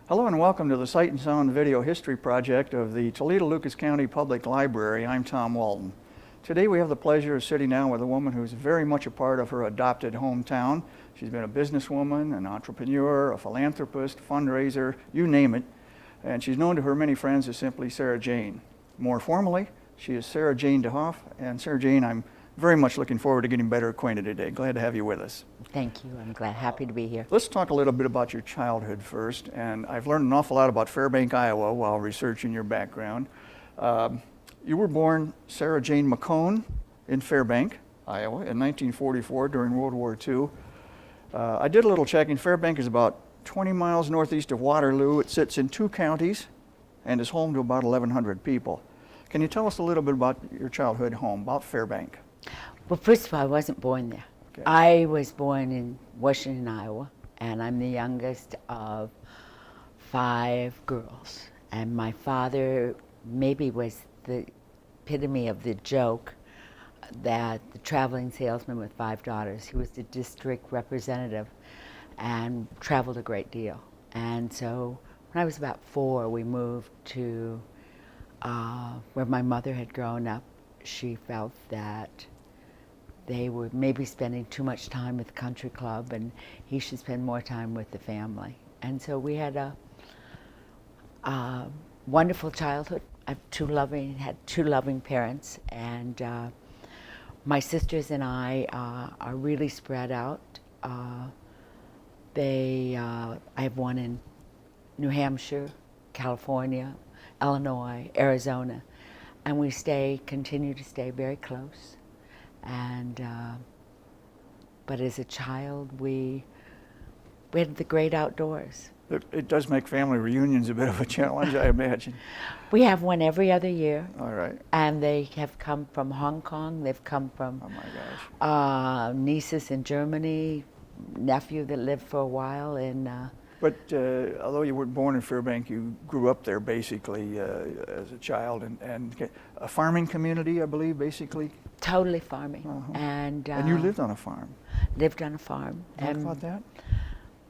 Hello and welcome to the Sight and Sound Video History Project of the Toledo-Lucas County Public Library. I'm Tom Walton. Today we have the pleasure of sitting down with a woman who's very much a part of her adopted hometown. She's been a businesswoman, an entrepreneur, a philanthropist, fundraiser, you name it. And she's known to her many friends as simply Sara Jane. More formally, she is Sara Jane DeHoff. And Sara Jane, I'm very much looking forward to getting better acquainted today. Glad to have you with us. Thank you. I'm happy to be here. Let's talk a little bit about your childhood first. And I've learned an awful lot about Fairbank, Iowa while researching your background. You were born Sara Jane McCone in Fairbank, Iowa in 1944 during World War II. I did a little checking. Fairbank is about 20 miles northeast of Waterloo. It sits in 2 counties and is home to about 1,100 people. Can you tell us a little bit about your childhood home, about Fairbank? Well, first of all, I wasn't born there. Okay. I was born in Washington, Iowa, and I'm the youngest of 5 girls. And my father maybe was the epitome of the joke that the traveling salesman with 5 daughters. He was the district representative and traveled a great deal. And so when I was about 4, we moved to where my mother had grown up. She felt that they were maybe spending too much time at the country club and he should spend more time with the family. And so we had a wonderful childhood. I had two loving parents, and my sisters and I are really spread out. I have one in New Hampshire, California, Illinois, Arizona, and we continue to stay very close. And but as a child, we had the great outdoors. It does make family reunions a bit of a challenge, I imagine. We have one every other year. All right. And they have come from Hong Kong. They've come from Oh my gosh. nieces in Germany, nephew that lived for a while in. But although you weren't born in Fairbank, you grew up there basically as a child, and a farming community, I believe, basically. Totally farming. Uh-huh. And you lived on a farm. Lived on a farm. Talk about that.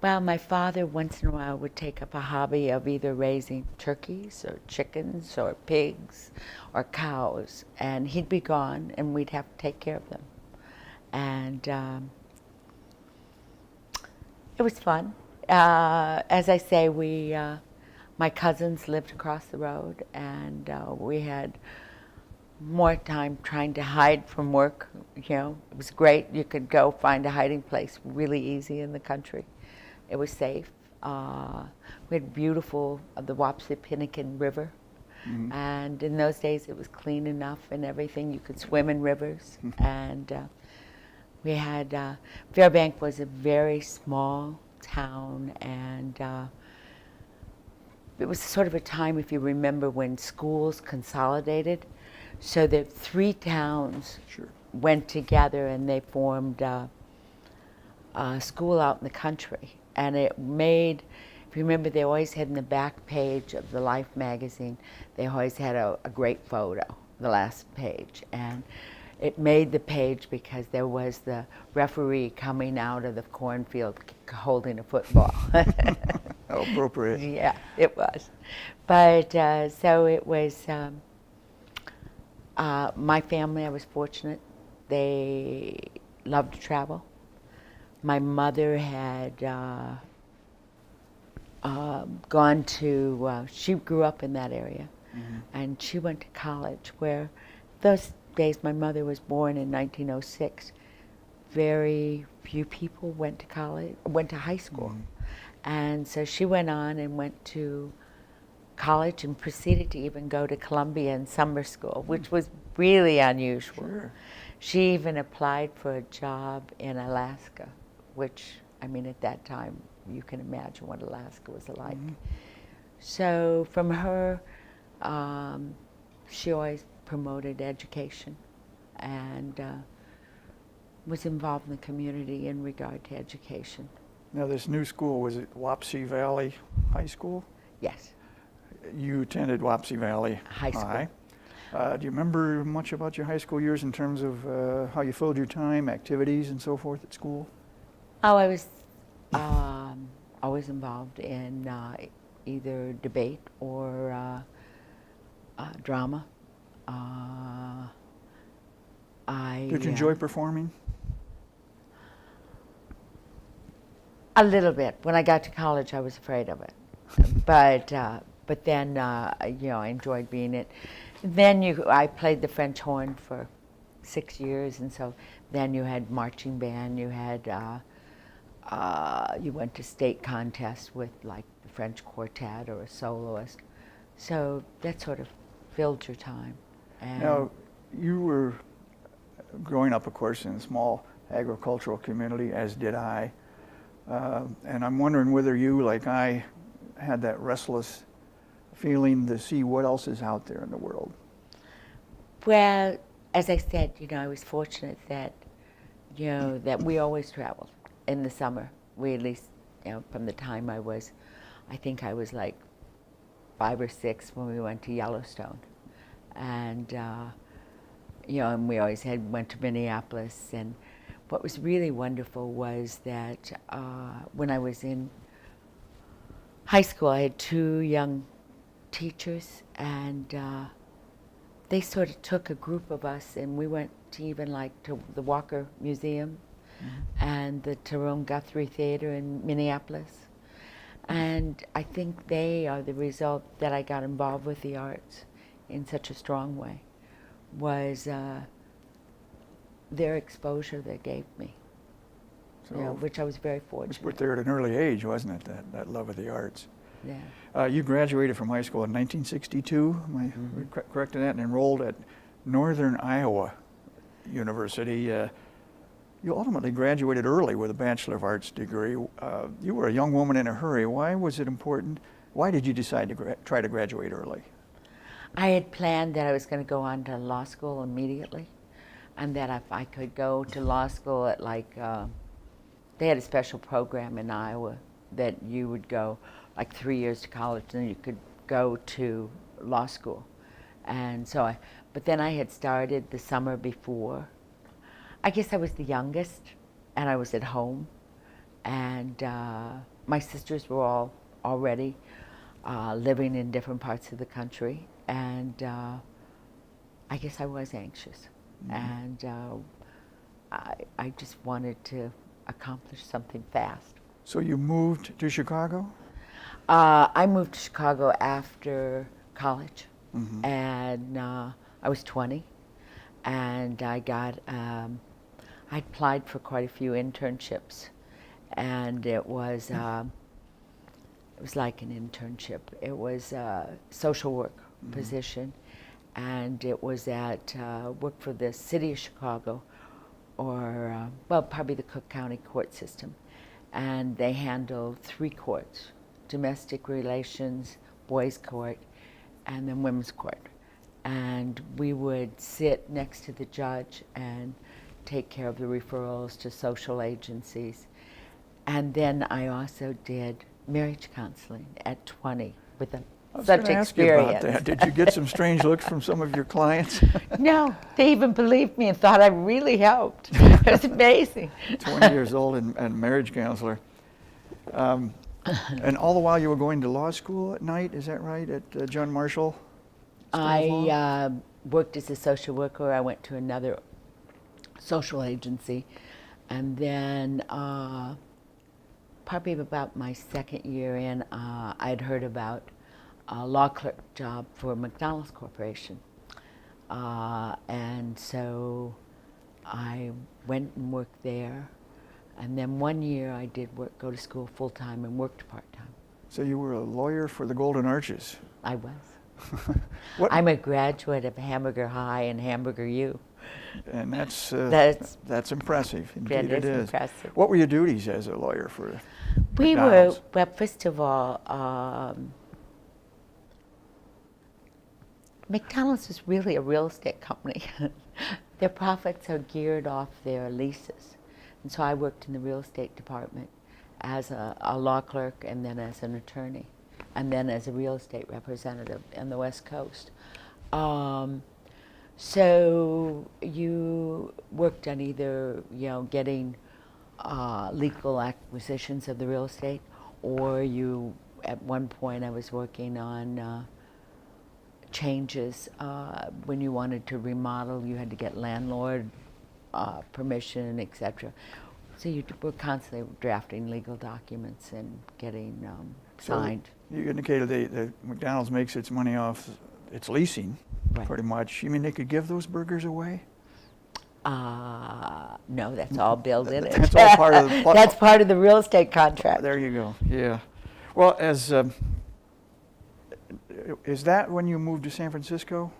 Well, my father once in a while would take up a hobby of either raising turkeys or chickens or pigs or cows, and he'd be gone and we'd have to take care of them. And it was fun. As I say, my cousins lived across the road, and we had more time trying to hide from work. You know, it was great. You could go find a hiding place really easy in the country. It was safe. We had beautiful the Wapsipinicon River, Mm-hmm. and in those days it was clean enough and everything. You could swim in rivers, and we had Fairbank was a very small town, and it was sort of a time, if you remember, when schools consolidated, so that 3 towns Sure. went together and they formed a school out in the country. And it made, if you remember, they always had in the back page of the Life magazine, they always had a great photo, the last page. And it made the page because there was the referee coming out of the cornfield holding a football. How appropriate. Yeah, it was. But so it was, my family, I was fortunate. They loved to travel. My mother had gone to, she grew up in that area, Mm-hmm. and she went to college, where those days, my mother was born in 1906, very few people went to college, went to high school. Mm-hmm. And so she went on and went to college and proceeded to even go to Columbia in summer school, which was really unusual. Sure. She even applied for a job in Alaska, which, I mean, at that time, you can imagine what Alaska was like. Mm-hmm. So from her, she always promoted education and was involved in the community in regard to education. Now this new school, was it Wapsie Valley High School? Yes. You attended Wapsie Valley High school. Do you remember much about your high school years in terms of how you filled your time, activities and so forth at school? Oh, I was always involved in either debate or drama. Did you enjoy performing? A little bit. When I got to college, I was afraid of it, but then I enjoyed being it. Then I played the French horn for 6 years, and so then you had marching band. You had you went to state contests with like the French quartet or a soloist. So that sort of filled your time. And now, you were growing up, of course, in a small agricultural community, as did I. And I'm wondering whether you, like I, had that restless feeling to see what else is out there in the world. Well, as I said, I was fortunate that, that we always traveled in the summer. We at least, from the time I think I was like 5 or 6 when we went to Yellowstone. And, and we always went to Minneapolis. And what was really wonderful was that when I was in high school, I had 2 young teachers, and they sort of took a group of us, and we went to even like to the Walker Museum and the Tyrone Guthrie Theatre in Minneapolis. And I think they are the result that I got involved with the arts in such a strong way, was their exposure they gave me, So which I was very it was fortunate. put there at an early age, wasn't it, that love of the arts? Yeah. You graduated from high school in 1962, am I correct in that, and enrolled at Northern Iowa University. You ultimately graduated early with a Bachelor of Arts degree. You were a young woman in a hurry. Why was it important? Why did you decide to try to graduate early? I had planned that I was going to go on to law school immediately, and that if I could go to law school at they had a special program in Iowa that you would go like 3 years to college, and then you could go to law school. And so but then I had started the summer before. I guess I was the youngest, and I was at home, and my sisters were all already living in different parts of the country, and I guess I was anxious, and I just wanted to accomplish something fast. So you moved to Chicago? I moved to Chicago after college, and I was 20, and I got, I applied for quite a few internships, and it was like an internship. It was a social work position, and it was at, work for the city of Chicago, or, well, probably the Cook County court system. And they handled 3 courts: domestic relations, boys court, and then women's court. And we would sit next to the judge and take care of the referrals to social agencies. And then I also did marriage counseling at 20 with such experience. Ask you about that. Did you get some strange looks from some of your clients? No, they even believed me and thought I really helped. It was amazing. 20 years old and marriage counselor. And all the while you were going to law school at night, is that right, at John Marshall? I worked as a social worker. I went to another social agency, and then probably about my 2nd year in, I'd heard about a law clerk job for McDonald's Corporation, and so I went and worked there. And then 1 year I did go to school full-time and worked part-time. So you were a lawyer for the Golden Arches. I was. I'm a graduate of Hamburger High and Hamburger U. And that's impressive. That Indeed it is. impressive. What were your duties as a lawyer for We McDonald's? were, well, first of all, McDonald's is really a real estate company. Their profits are geared off their leases. And so I worked in the real estate department as a law clerk, and then as an attorney, and then as a real estate representative on the West Coast. So you worked on either, getting legal acquisitions of the real estate, or you at one point I was working on changes. When you wanted to remodel, you had to get landlord permission, etc. So you were constantly drafting legal documents and getting signed. So you indicated that McDonald's makes its money off its leasing, Right. pretty much. You mean they could give those burgers away? No, that's all built in it. That's all part of the... That's part of the real estate contract. There you go, yeah. Well, is that when you moved to San Francisco?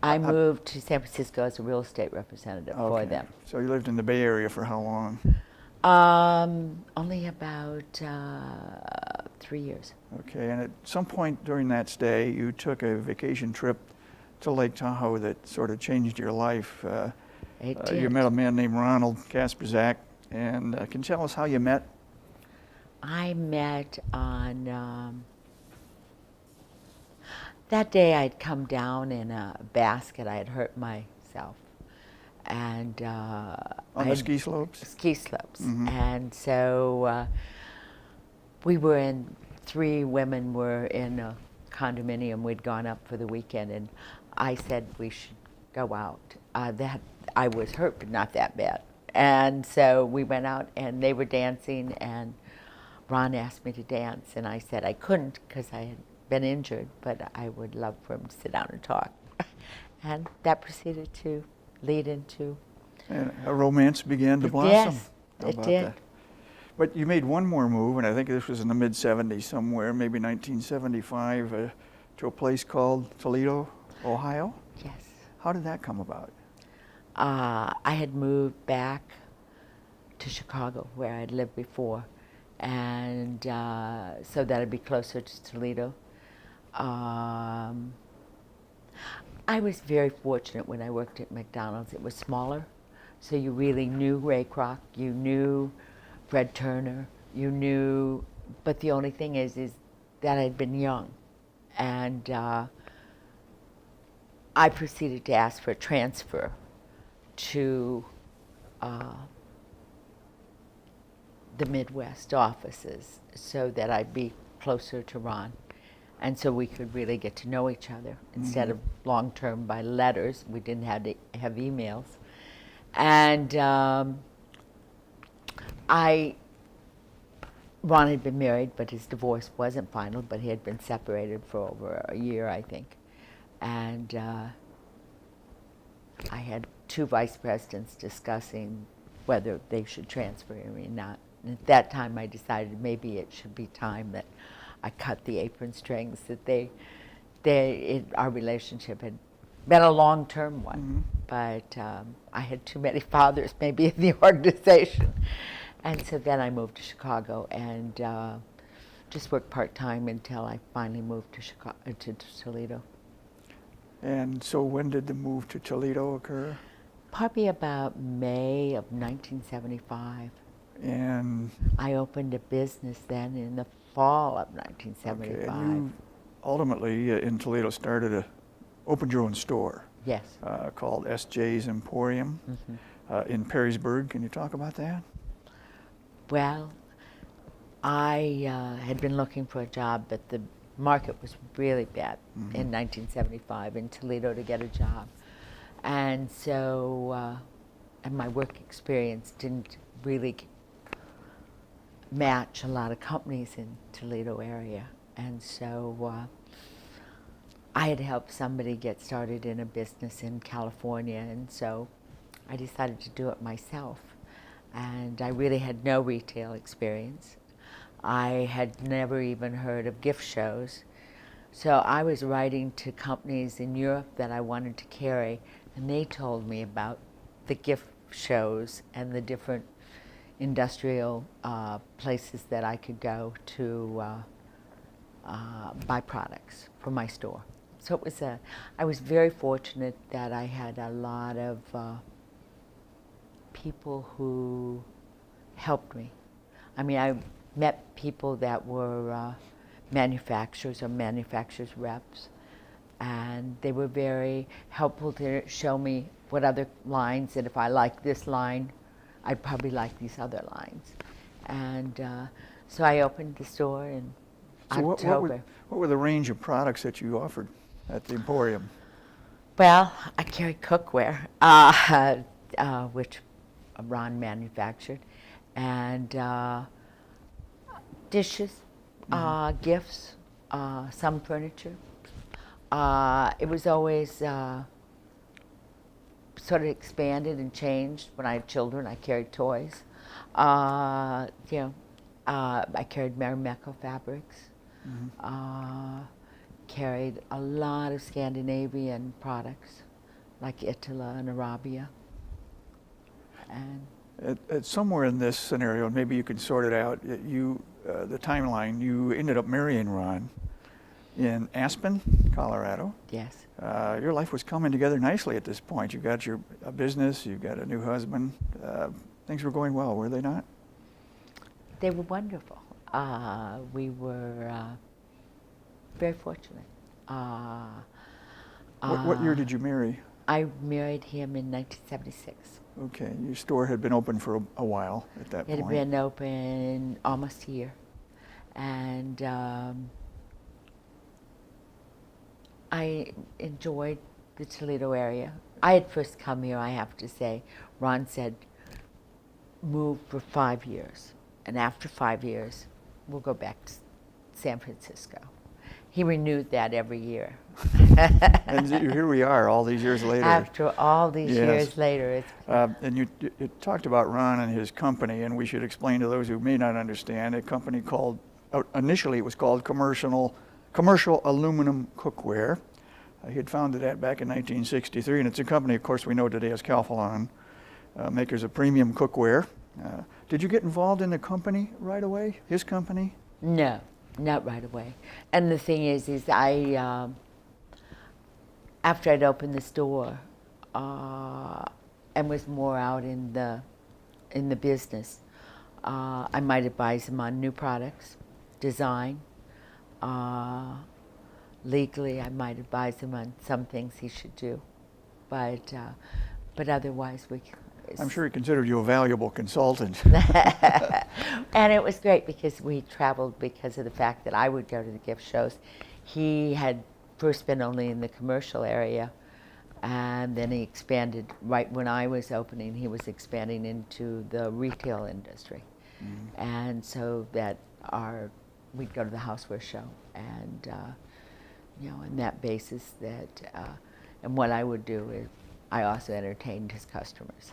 I moved to San Francisco as a real estate representative for them. So you lived in the Bay Area for how long? Only about 3 years. Okay, and at some point during that stay, you took a vacation trip to Lake Tahoe that sort of changed your life. It did. You met a man named Ron Kasperzak, and can you tell us how you met? I met on that day. I'd come down in a basket. I had hurt myself, and On the ski slopes? Ski slopes, Mhm. and so we were in. 3 women were in a condominium. We'd gone up for the weekend, and I said we should go out. That I was hurt, but not that bad. And so we went out, and they were dancing, and Ron asked me to dance, and I said I couldn't because I had been injured, but I would love for him to sit down and talk. And that proceeded to lead into... And a romance began to blossom. Yes, How it about did. that? But you made one more move, and I think this was in the mid-'70s somewhere, maybe 1975, to a place called Toledo, Ohio? Yes. How did that come about? I had moved back to Chicago, where I'd lived before, and so that I'd be closer to Toledo. I was very fortunate when I worked at McDonald's. It was smaller, so you really knew Ray Kroc, you knew Fred Turner, you knew, but the only thing is that I'd been young, and I proceeded to ask for a transfer to the Midwest offices so that I'd be closer to Ron, and so we could really get to know each other instead of long-term by letters. We didn't have to have emails. And Ron had been married, but his divorce wasn't final, but he had been separated for over a year, I think. And I had 2 vice presidents discussing whether they should transfer me or not. And at that time, I decided maybe it should be time that I cut the apron strings, that our relationship had been a long-term one, but I had too many fathers maybe in the organization. And so then I moved to Chicago and just worked part-time until I finally moved to Toledo. And so when did the move to Toledo occur? Probably about May of 1975. And I opened a business then in the fall of 1975. okay, and you ultimately in Toledo opened your own store. Yes. Called Js Emporium in Perrysburg. Can you talk about that? Well, I had been looking for a job, but the market was really bad in 1975 in Toledo to get a job. And so, and my work experience didn't really match a lot of companies in Toledo area. And so I had helped somebody get started in a business in California, and so I decided to do it myself. And I really had no retail experience. I had never even heard of gift shows. So I was writing to companies in Europe that I wanted to carry, and they told me about the gift shows and the different industrial places that I could go to buy products for my store. So it was I was very fortunate that I had a lot of people who helped me. I mean, I met people that were manufacturers or manufacturers reps, and they were very helpful to show me what other lines, and if I like this line, I'd probably like these other lines. And so I opened the store in So October. what were the range of products that you offered at the Emporium? Well, I carried cookware, which Ron manufactured, and dishes, gifts, some furniture. It was always sort of expanded and changed. When I had children, I carried toys. I carried Marimekko fabrics. Carried a lot of Scandinavian products, like Ittala and Arabia. And Somewhere in this scenario, and maybe you can sort it out, the timeline, you ended up marrying Ron in Aspen, Colorado. yes, Your life was coming together nicely at this point. You got a business, you got a new husband. Things were going well, were they not? they were wonderful. We were very fortunate. What year did you marry? I married him in 1976. Okay, your store had been open for a while at that It point. had been open almost a year. And I enjoyed the Toledo area. I had first come here, I have to say. Ron said, move for 5 years. And after 5 years, we'll go back to San Francisco. He renewed that every year. And here we are, all these years later. After all these years later. It's And you talked about Ron and his company, and we should explain to those who may not understand, a company called, initially it was called Commercial Aluminum Cookware. He had founded that back in 1963, and it's a company, of course, we know today as Calphalon, makers of premium cookware. Did you get involved in the company right away, his company? No, not right away. And the thing is I, after I'd opened the store and was more out in the business, I might advise him on new products, design. Legally, I might advise him on some things he should do, but otherwise I'm sure he considered you a valuable consultant. And it was great because we traveled because of the fact that I would go to the gift shows. He had first been only in the commercial area, and then he expanded right when I was opening. He was expanding into the retail industry. And so that we'd go to the houseware show, and on that basis and what I would do is I also entertained his customers.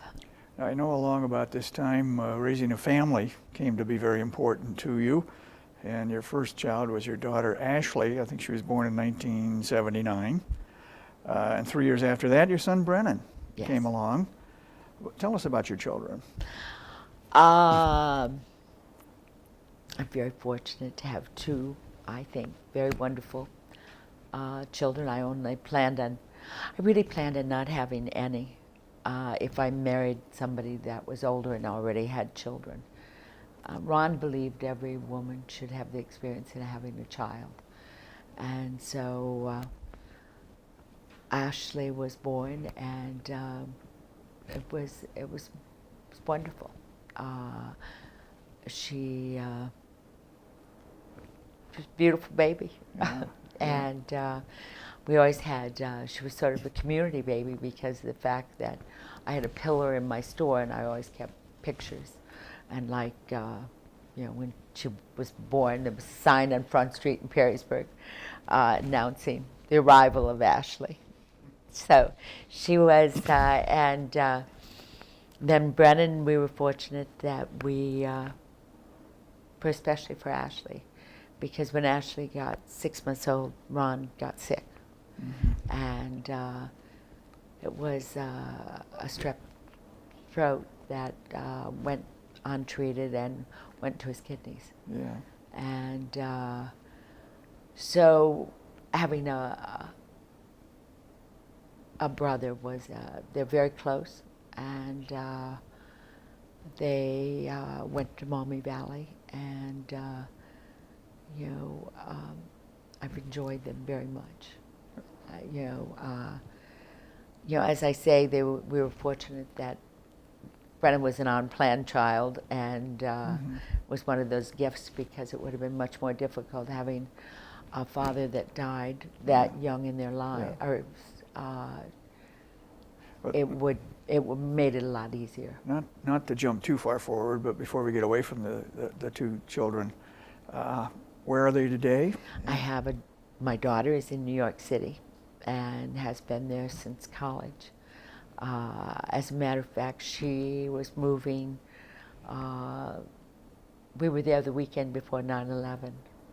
I know along about this time, raising a family came to be very important to you. And your first child was your daughter, Ashley. I think she was born in 1979. And 3 years after that, your son, Brennan, Yes. came along. Tell us about your children. I'm very fortunate to have two, I think, very wonderful children. I really planned on not having any if I married somebody that was older and already had children. Ron believed every woman should have the experience of having a child. And so Ashley was born, and it was wonderful. She was a beautiful baby. Yeah. And we always had, she was sort of a community baby because of the fact that I had a pillar in my store, and I always kept pictures. And when she was born, there was a sign on Front Street in Perrysburg announcing the arrival of Ashley. So she was, and then Brennan, we were fortunate that especially for Ashley, because when Ashley got 6 months old, Ron got sick. And it was a strep throat that went untreated and went to his kidneys. Yeah. And so having a brother was, they're very close, and they went to Maumee Valley, and I've enjoyed them very much. As I say, we were fortunate that Brennan was an unplanned child, and was one of those gifts, because it would have been much more difficult having a father that died that young in their life. Or it would made it a lot easier. Not to jump too far forward, but before we get away from the two children, where are they today? I have my daughter is in New York City and has been there since college. As a matter of fact, she was moving. We were there the weekend before 9/11,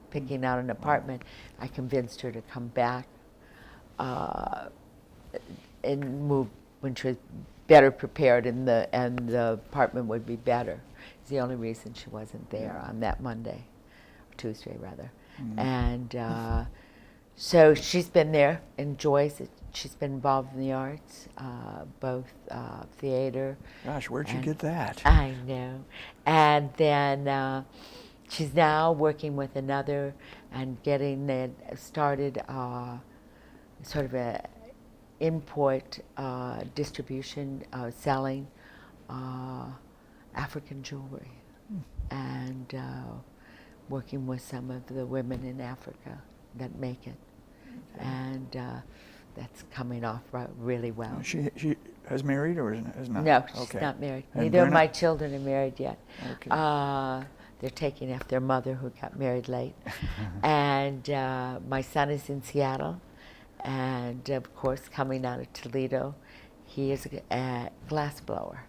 picking out an apartment. I convinced her to come back and move when she was better prepared, and the apartment would be better. It's the only reason she wasn't there on that Monday, or Tuesday rather. And so she's been there, enjoys it. She's been involved in the arts, both theater. Gosh, where'd you get that? I know. And then she's now working with another and getting it started, sort of a import distribution, selling African jewelry, and working with some of the women in Africa that make it. And that's coming off really well. She has married or is not? No, she's not married. And Neither of Brenna? my children are married yet. Okay. They're taking after their mother, who got married late. And my son is in Seattle. And of course, coming out of Toledo, he is a glass blower.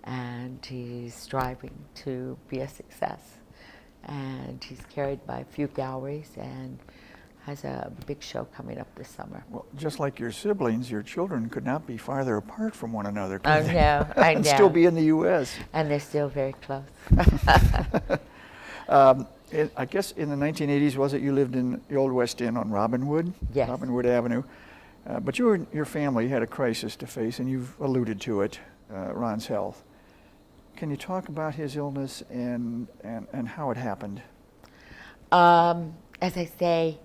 And he's striving to be a success. And he's carried by a few galleries and has a big show coming up this summer. Well, just like your siblings, your children could not be farther apart from one another, could I they? know, I know. And still be in the U.S. And they're still very close. I guess in the 1980s, was it, you lived in the Old West Inn on Robinwood? Yes. Robinwood Avenue. But you and your family had a crisis to face, and you've alluded to it, Ron's health. Can you talk about his illness and how it happened? As I say,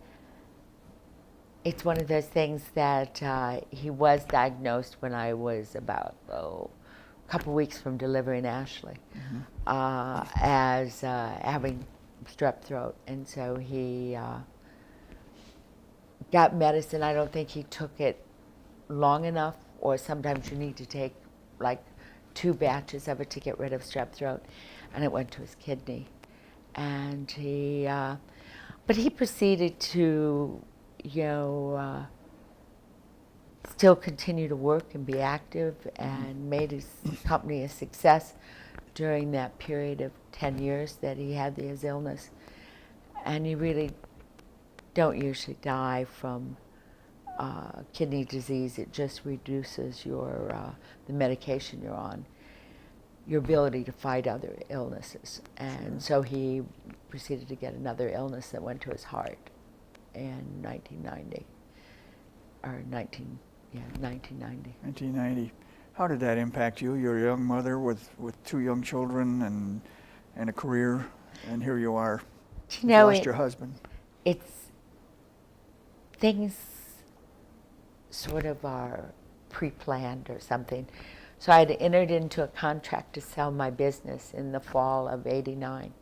it's one of those things that he was diagnosed when I was about a couple weeks from delivering Ashley, as having strep throat. And so he got medicine. I don't think he took it long enough, or sometimes you need to take like 2 batches of it to get rid of strep throat, and it went to his kidney. And but he proceeded to, still continue to work and be active, and made his company a success during that period of 10 years that he had his illness. And you really don't usually die from kidney disease. It just reduces the medication you're on, your ability to fight other illnesses. And so he proceeded to get another illness that went to his heart in 1990. 1990. How did that impact you? You're a young mother with 2 young children and a career, and here you are. You lost your husband. Things sort of are pre-planned or something. So I had entered into a contract to sell my business in the fall of '89.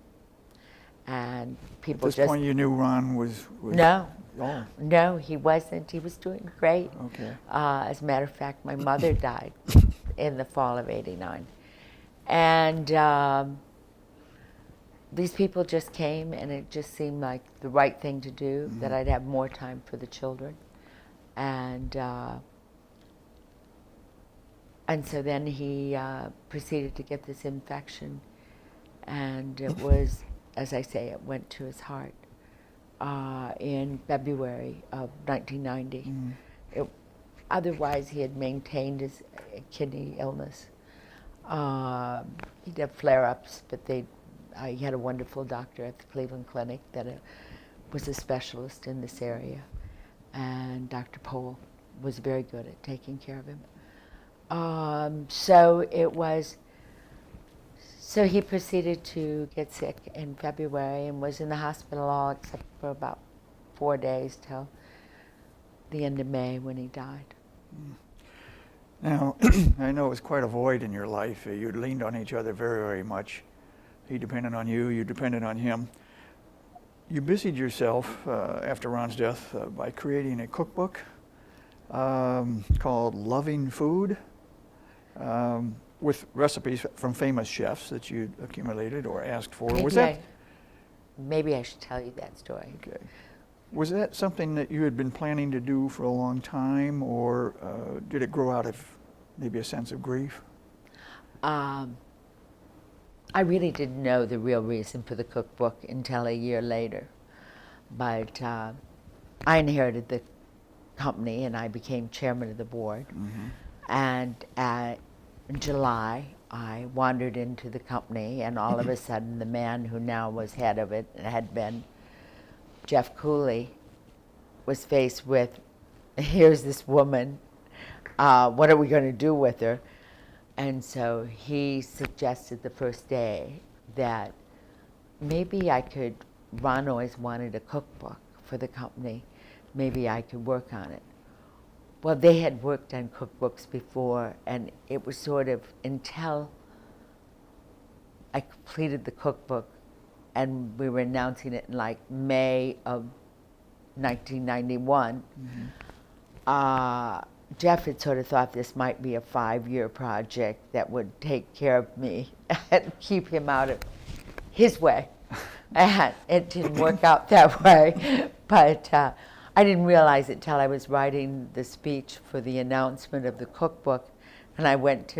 And people At this point you knew Ron was No. Oh. No, he wasn't. He was doing great. Okay. As a matter of fact, my mother died in the fall of '89. And these people just came, and it just seemed like the right thing to do, that I'd have more time for the children. And so then he proceeded to get this infection, and it was, as I say, it went to his heart in February of 1990. Otherwise, he had maintained his kidney illness. He'd have flare-ups, but he had a wonderful doctor at the Cleveland Clinic that was a specialist in this area, and Dr. Pohl was very good at taking care of him. So he proceeded to get sick in February and was in the hospital all except for about 4 days till the end of May when he died. Now, I know it was quite a void in your life. You'd leaned on each other very, very much. He depended on you, you depended on him. You busied yourself after Ron's death by creating a cookbook called Loving Food, with recipes from famous chefs that you'd accumulated or asked for. Maybe I should tell you that story. Okay. Was that something that you had been planning to do for a long time, or did it grow out of maybe a sense of grief? I really didn't know the real reason for the cookbook until a year later. But I inherited the company and I became chairman of the board. Mm-hmm. And in July, I wandered into the company, and all of a sudden the man who now was head of it, had been Jeff Cooley, was faced with, here's this woman, what are we going to do with her? And so he suggested the first day that maybe I could, Ron always wanted a cookbook for the company, maybe I could work on it. Well, they had worked on cookbooks before, and it was sort of until I completed the cookbook, and we were announcing it in like May of 1991. Mm-hmm. Jeff had sort of thought this might be a 5-year project that would take care of me and keep him out of his way. And it didn't work out that way. But I didn't realize it till I was writing the speech for the announcement of the cookbook. And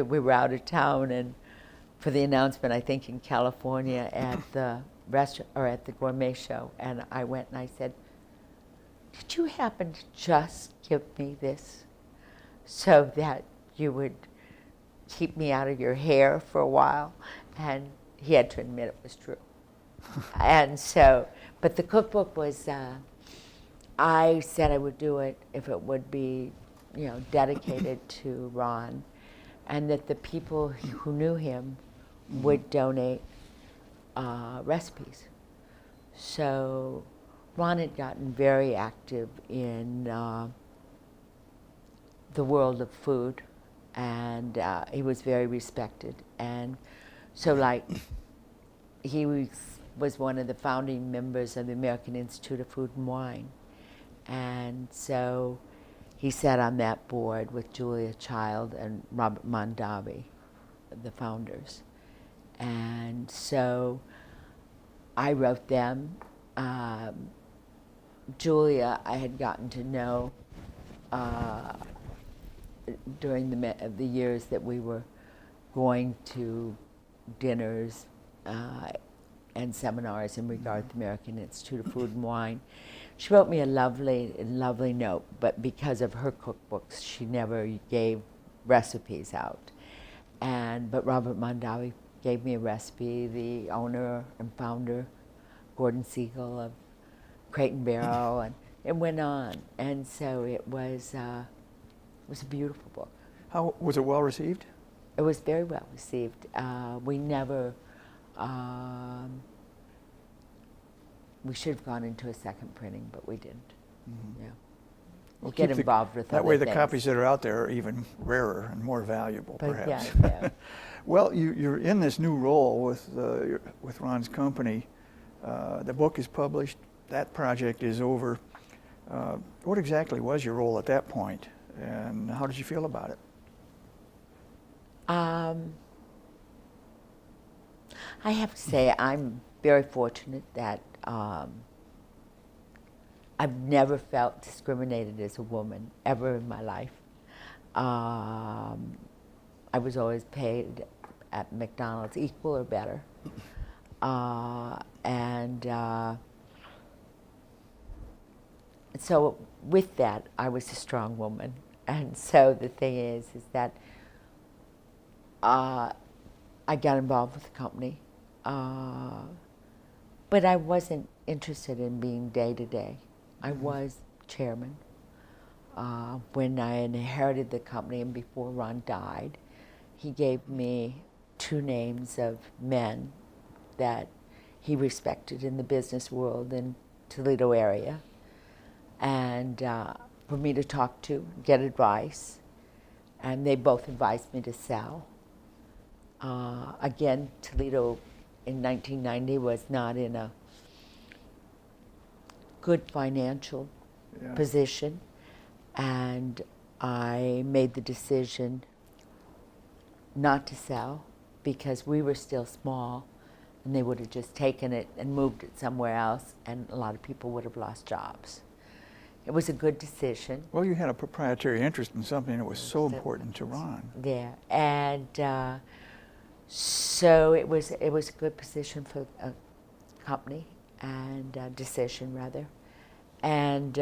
we were out of town, and for the announcement, I think in California at the restaurant, or at the gourmet show. And I went and I said, did you happen to just give me this so that you would keep me out of your hair for a while? And he had to admit it was true. And so, but the cookbook was, I said I would do it if it would be, dedicated to Ron, and that the people who knew him would donate recipes. So Ron had gotten very active in the world of food, and he was very respected. And so, like, he was one of the founding members of the American Institute of Food and Wine. And so he sat on that board with Julia Child and Robert Mondavi, the founders. And so I wrote them. Julia, I had gotten to know during the years that we were going to dinners and seminars in regard to the American Institute of Food and Wine. She wrote me a lovely note, but because of her cookbooks, she never gave recipes out. But Robert Mondavi gave me a recipe, the owner and founder, Gordon Siegel of Crate and Barrel, and it went on. And so it was a beautiful book. How was it well received? It was very well received. We never, we should have gone into a second printing, but we didn't. Mm-hmm. Yeah. We'll get involved with that way the things. copies that are out there are even rarer and more valuable, but perhaps. Yeah. Well, you're in this new role with Ron's company. The book is published. That project is over. What exactly was your role at that point, and how did you feel about it? I have to say I'm very fortunate that I've never felt discriminated as a woman ever in my life. I was always paid at McDonald's equal or better. So with that, I was a strong woman. And so the thing is that I got involved with the company, but I wasn't interested in being day-to-day. I was chairman. When I inherited the company and before Ron died, he gave me 2 names of men that he respected in the business world in Toledo area, and for me to talk to, get advice. and they both advised me to sell. Again, Toledo in 1990 was not in a good financial position, and I made the decision not to sell because we were still small, and they would have just taken it and moved it somewhere else, and a lot of people would have lost jobs. It was a good decision. Well, you had a proprietary interest in something that was so important to Ron. Yeah, and so it was a good position for a company, and decision rather, and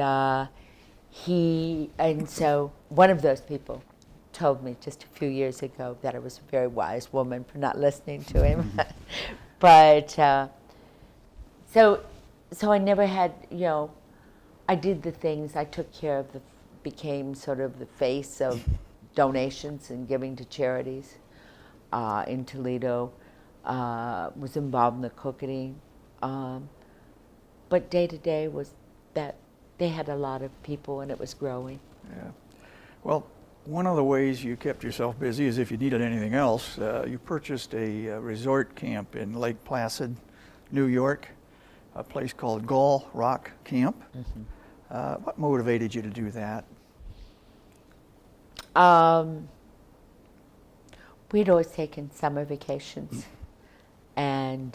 so one of those people told me just a few years ago that I was a very wise woman for not listening to him. But so I never had, I did the things, I took care of became sort of the face of donations and giving to charities in Toledo, was involved in the cooking. But day to day was that they had a lot of people and it was growing. Yeah. Well, one of the ways you kept yourself busy is if you needed anything else, you purchased a resort camp in Lake Placid, New York, a place called Gull Rock Camp. Mm-hmm. What motivated you to do that? We'd always taken summer vacations, and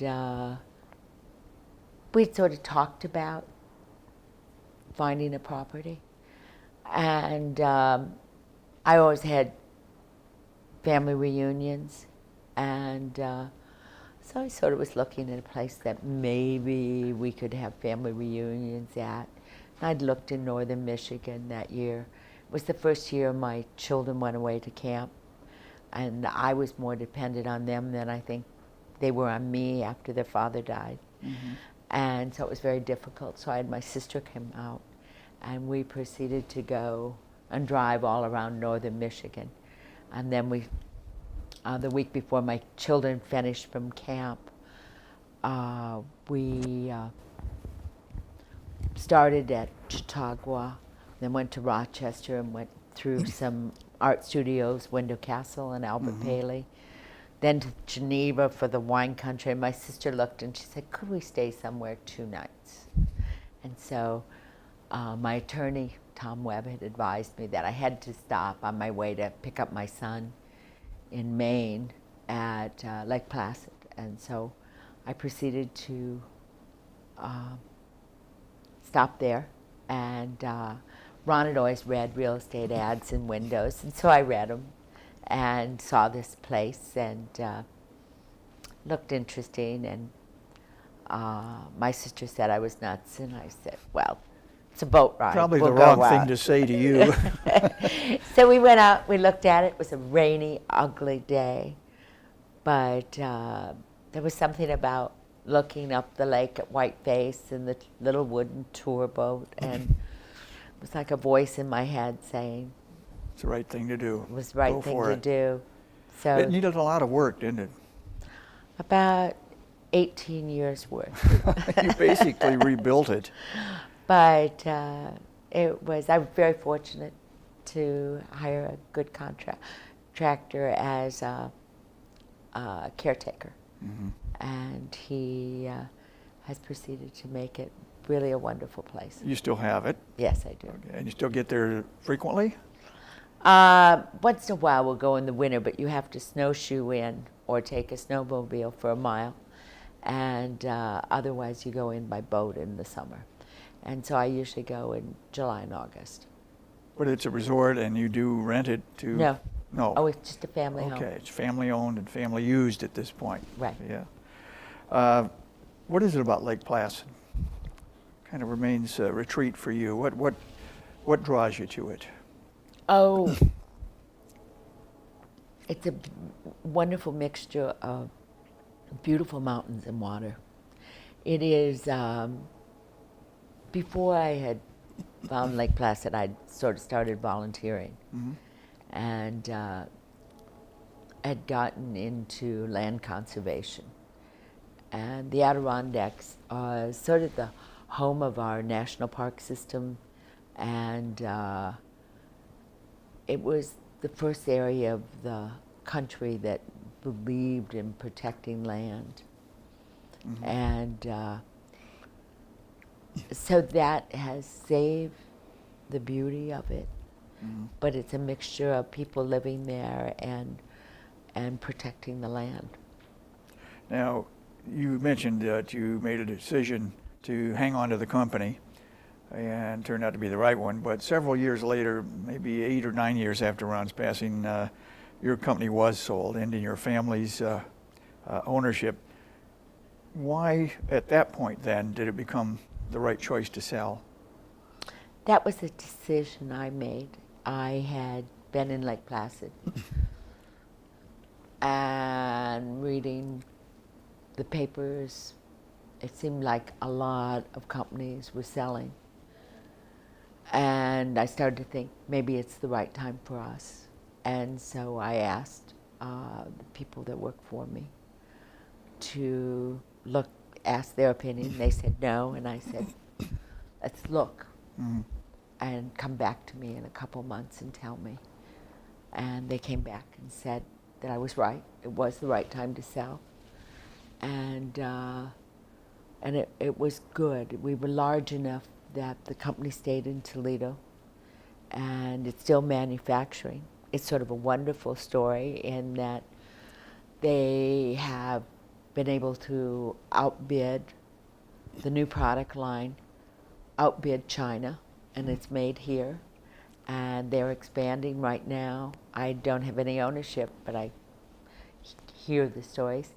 we'd sort of talked about finding a property, and I always had family reunions, and so I sort of was looking at a place that maybe we could have family reunions at. And I'd looked in northern Michigan that year. It was the first year my children went away to camp, and I was more dependent on them than I think they were on me after their father died. Mm-hmm. And so it was very difficult. So I had my sister come out, and we proceeded to go and drive all around northern Michigan. And then we, the week before my children finished from camp, we started at Chautauqua, then went to Rochester and went through some art studios, Window Castle and Albert Paley, then to Geneva for the wine country. And my sister looked and she said, could we stay somewhere 2 nights? And so my attorney, Tom Webb, had advised me that I had to stop on my way to pick up my son in Maine at Lake Placid. And so I proceeded to stop there. And Ron had always read real estate ads in windows, and so I read them and saw this place and looked interesting. And my sister said I was nuts, and I said, well, it's a boat ride. Probably we'll the wrong go thing out. to say to you. So we went out, we looked at it. It was a rainy, ugly day, but there was something about looking up the lake at Whiteface and the little wooden tour boat, and it was like a voice in my head saying it's the right thing to do. it was the right Go thing for to it. do. So It needed a lot of work, didn't it? about 18 years worth. You basically rebuilt it. But it was, I was very fortunate to hire a good contractor as a caretaker. Mm-hmm. And he has proceeded to make it really a wonderful place. You still have it? Yes, I do. Okay. And you still get there frequently? Once in a while we'll go in the winter, but you have to snowshoe in or take a snowmobile for a mile. And otherwise you go in by boat in the summer. And so I usually go in July and August. But it's a resort and you do rent it to... No. No. Oh, it's just a family home. Okay, it's family owned and family used at this point. Right. Yeah. What is it about Lake Placid? Kind of remains a retreat for you. What draws you to it? Oh, it's a wonderful mixture of beautiful mountains and water. It is, before I had found Lake Placid, I'd sort of started volunteering. Mm-hmm. And had gotten into land conservation. And the Adirondacks are sort of the home of our national park system, and it was the first area of the country that believed in protecting land. Mm-hmm. And so that has saved the beauty of it. Mm-hmm. But it's a mixture of people living there and protecting the land. Now, you mentioned that you made a decision to hang on to the company, and turned out to be the right one. But several years later, maybe 8 or 9 years after Ron's passing, your company was sold, ending your family's ownership. Why, at that point then, did it become the right choice to sell? That was a decision I made. I had been in Lake Placid and reading the papers. It seemed like a lot of companies were selling. And I started to think maybe it's the right time for us. And so I asked the people that work for me to ask their opinion. They said no, and I said, let's look. Mm-hmm. And come back to me in a couple months and tell me. And they came back and said that I was right. It was the right time to sell. And it was good. We were large enough that the company stayed in Toledo, and it's still manufacturing. It's sort of a wonderful story in that they have been able to outbid the new product line, outbid China, and it's made here, and they're expanding right now. I don't have any ownership, but I hear the stories.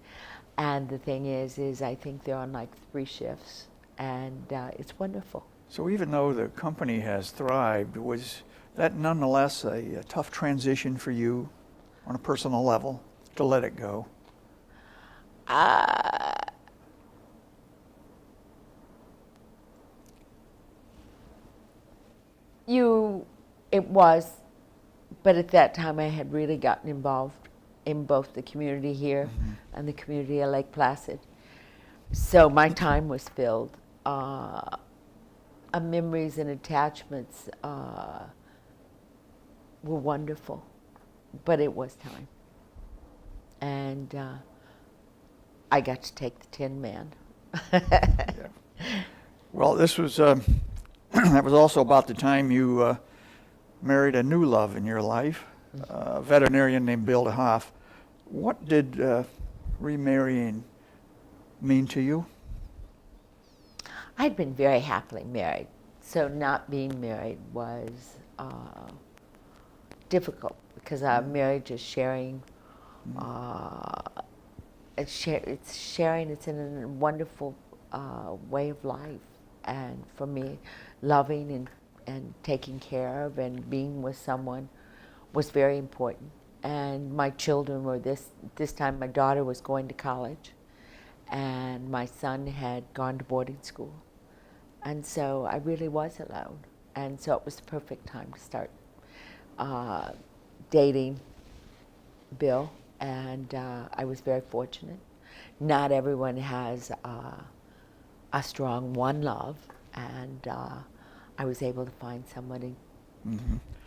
And the thing is I think they're on like 3 shifts, and it's wonderful. So even though the company has thrived, was that nonetheless a tough transition for you on a personal level to let it go? It was, but at that time I had really gotten involved in both the community here Mm-hmm. and the community of Lake Placid. So my time was filled. Memories and attachments were wonderful, but it was time. And I got to take the Tin Man. Yeah. Well, this was that was also about the time you married a new love in your life, a veterinarian named Bill DeHoff. What did remarrying mean to you? I'd been very happily married, so not being married was difficult because our marriage is sharing. It's sharing. It's in a wonderful way of life, and for me, loving and taking care of and being with someone was very important. And my children were this time. My daughter was going to college, and my son had gone to boarding school. And so I really was alone. And so it was the perfect time to start dating Bill. And I was very fortunate. Not everyone has a strong one love. And I was able to find somebody,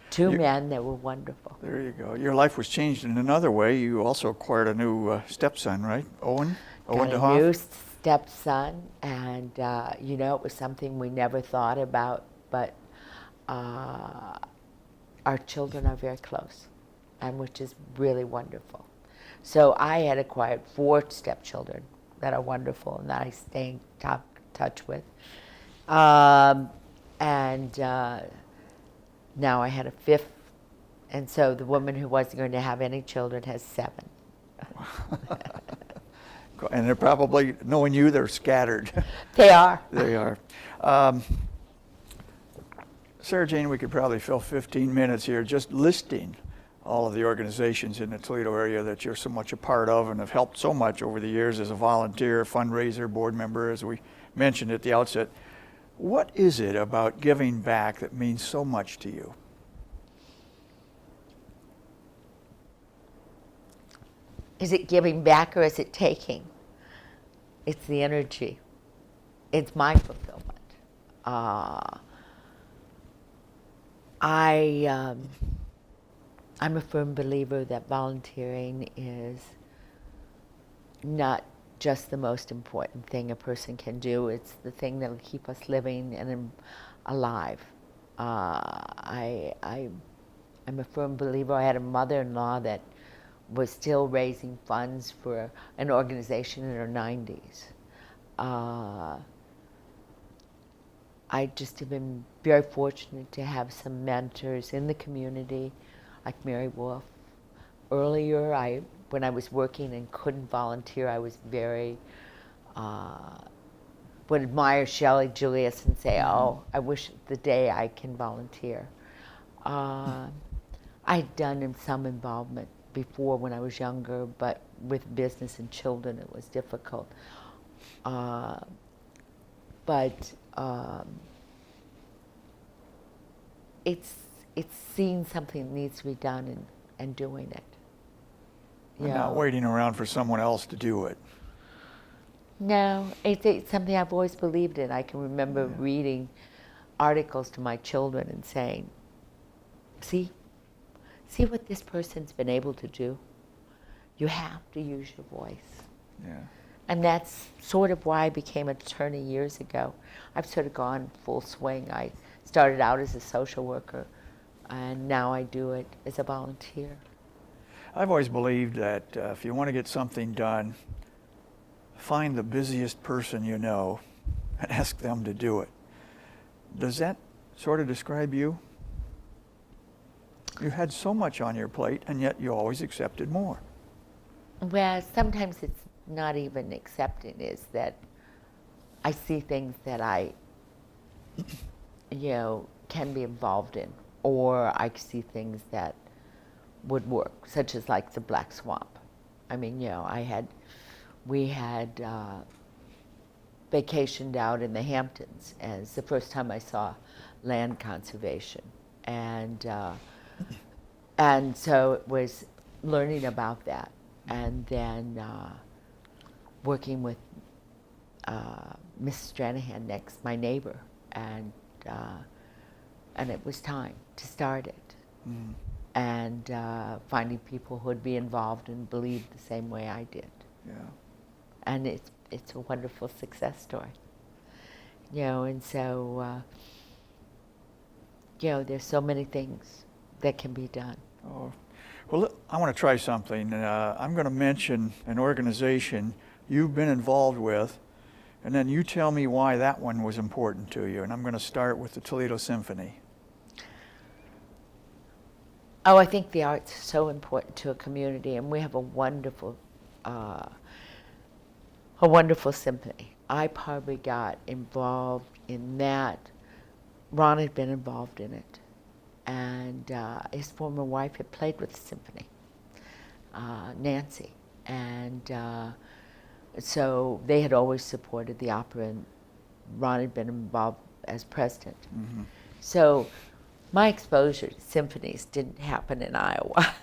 two men that were wonderful. There you go. Your life was changed in another way. You also acquired a new stepson, right? Owen Got DeHoff? a new stepson, and it was something we never thought about, but our children are very close, and which is really wonderful. So I had acquired 4 stepchildren that are wonderful and that I stay in touch with. And now I had a 5th, and so the woman who wasn't going to have any children has 7. And they're probably, knowing you, they're scattered. They are. They are. Sara Jane, we could probably fill 15 minutes here just listing all of the organizations in the Toledo area that you're so much a part of and have helped so much over the years as a volunteer, fundraiser, board member, as we mentioned at the outset. What is it about giving back that means so much to you? Is it giving back or is it taking? It's the energy. It's my fulfillment. I'm a firm believer that volunteering is not just the most important thing a person can do. It's the thing that'll keep us living and alive. I'm a firm believer. I had a mother-in-law that was still raising funds for an organization in her 90s. I just have been very fortunate to have some mentors in the community, like Mary Wolf. Earlier, when I was working and couldn't volunteer, I was very, would admire Shelley Julius and say, oh, I wish the day I can volunteer. I'd done some involvement before when I was younger, but with business and children it was difficult. It's seeing something that needs to be done and doing it. Not waiting around for someone else to do it. No, it's something I've always believed in. I can remember reading articles to my children and saying, see what this person's been able to do? You have to use your voice. Yeah. And that's sort of why I became an attorney years ago. I've sort of gone full swing. I started out as a social worker, and now I do it as a volunteer. I've always believed that if you want to get something done, find the busiest person you know and ask them to do it. Does that sort of describe you? You had so much on your plate, and yet you always accepted more. Well, sometimes it's not even accepting, is that I see things that I, can be involved in, or I see things that would work, such as like the Black Swamp. I mean, we had vacationed out in the Hamptons as the first time I saw land conservation, and so it was learning about that, and then working with Mrs. Stranahan next, my neighbor, and it was time to start it. Mm. And finding people who would be involved and believe the same way I did. Yeah. And it's a wonderful success story. And so, there's so many things that can be done. Oh, well, I want to try something. I'm going to mention an organization you've been involved with, and then you tell me why that one was important to you. And I'm going to start with the Toledo Symphony. Oh, I think the arts are so important to a community, and we have a wonderful symphony. I probably got involved in that. Ron had been involved in it, and his former wife had played with the symphony, Nancy, and so they had always supported the opera, and Ron had been involved as president. Mm-hmm. So my exposure to symphonies didn't happen in Iowa.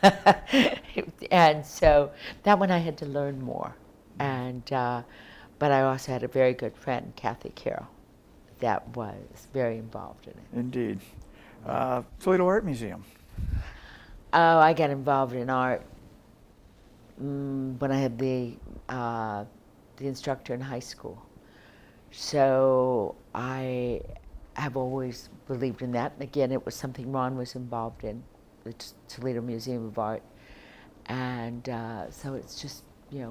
And so that one I had to learn more. And but I also had a very good friend, Kathy Carroll, that was very involved in it. Indeed. Toledo Art Museum. Oh, I got involved in art when I had the instructor in high school. So I have always believed in that. And again, it was something Ron was involved in, the Toledo Museum of Art. And so it's just,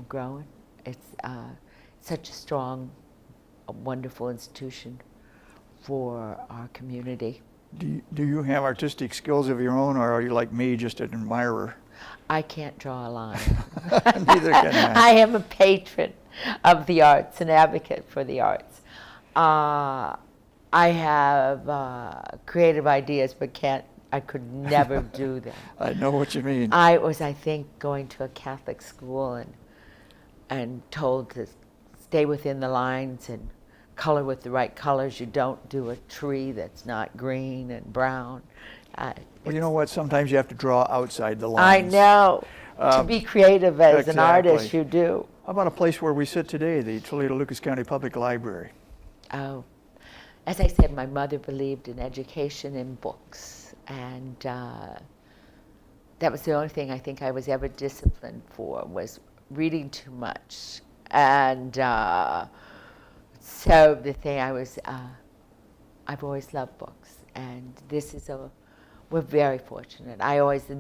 growing. It's such a strong, wonderful institution for our community. Do you have artistic skills of your own, or are you like me, just an admirer? I can't draw a line. Neither can I. I am a patron of the arts, an advocate for the arts. I have creative ideas, but I could never do them. I know what you mean. I was, I think, going to a Catholic school and told to stay within the lines and color with the right colors. You don't do a tree that's not green and brown. Well, you know what? Sometimes you have to draw outside the lines. I know. To be creative as an artist, you do. How about a place where we sit today, the Toledo Lucas County Public Library? Oh, as I said, my mother believed in education and books, and that was the only thing I think I was ever disciplined for, was reading too much. And so the thing I've always loved books, and we're very fortunate.